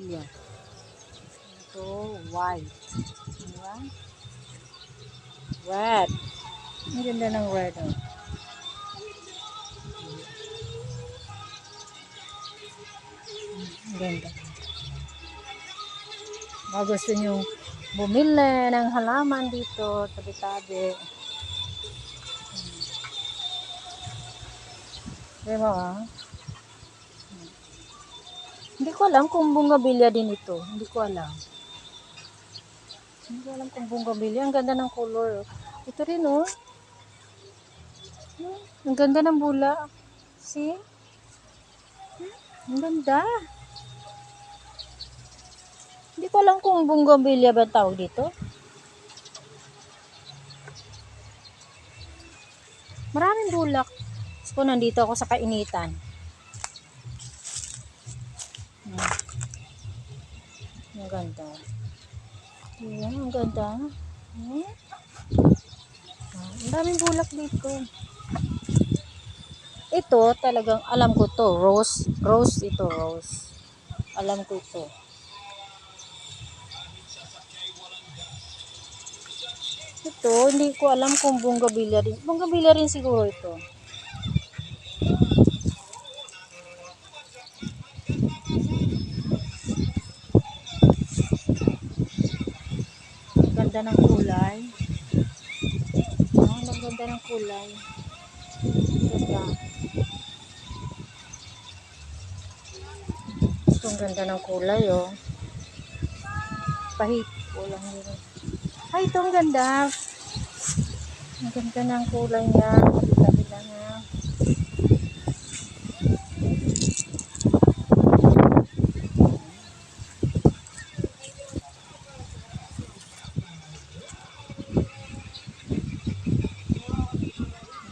bougainvillea. Ito, white. Diba? Red. Ang ganda ng red. Oh. Ang ganda. Baka gusto nyo bumili ng halaman dito, tabi-tabi. Diba? Hindi ko alam kung bougainvillea din ito. Hindi ko alam. Hindi ko alam kung bougainvillea. Ang ganda ng color. Ito rin, oh. Ang ganda ng bula. See? Ang ganda. Hindi ko alam kung bougainvillea ba tawag dito. Maraming bulak. So, nandito ako sa kainitan. Ang ganda. Ayan, ang ganda. Ang daming bulak dito. Ito, talagang alam ko to. Rose. Rose ito, rose. Alam ko ito. Ito, hindi ko alam kung bougainvillea rin. Bougainvillea rin siguro ito. Ganda ng kulay. Ang ganda ng kulay. Ganda. Ito ang ganda ng kulay, oh. Pahit. Kulang nila. Ay, ito ang ganda. Ang ganda ng kulay niya. Tabi-tabi lang niya.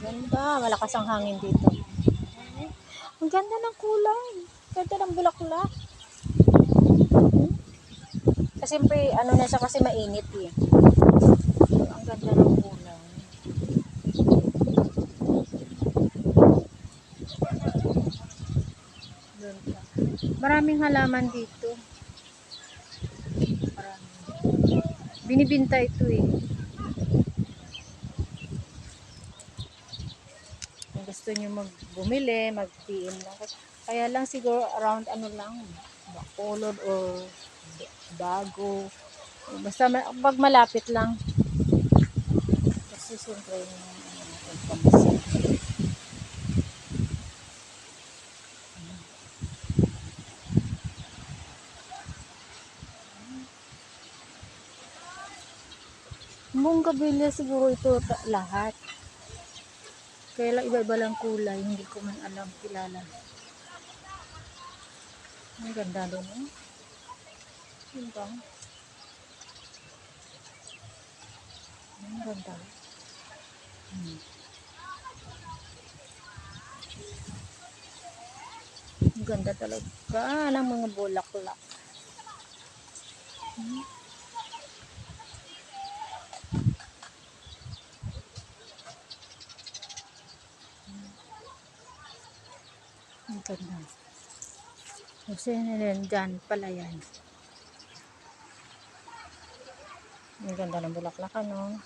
Ganda. Malakas ang hangin dito. Ang ganda ng kulay. Ganda ng bulaklak. Kasi ano na siya kasi mainit eh. Ang ganda ng kulay. Ganda. Maraming halaman dito. Maraming. Binibinta ito eh. Kung gusto nyo bumili, mag-PM lang. Kaya lang siguro around ano lang, Bacolod or Bago. Basta pag malapit lang. Kasi siyempre bougainvillea siguro ito lahat. Kaya lang iba-iba lang kulay. Hindi ko man alam, kilala. Ang ganda doon, eh. Yun ba? Ang ganda. Ang ganda talaga ng mga bulaklak. Ang ganda. Kasi dyan pala yan. Ang ganda ng bulaklak, ano?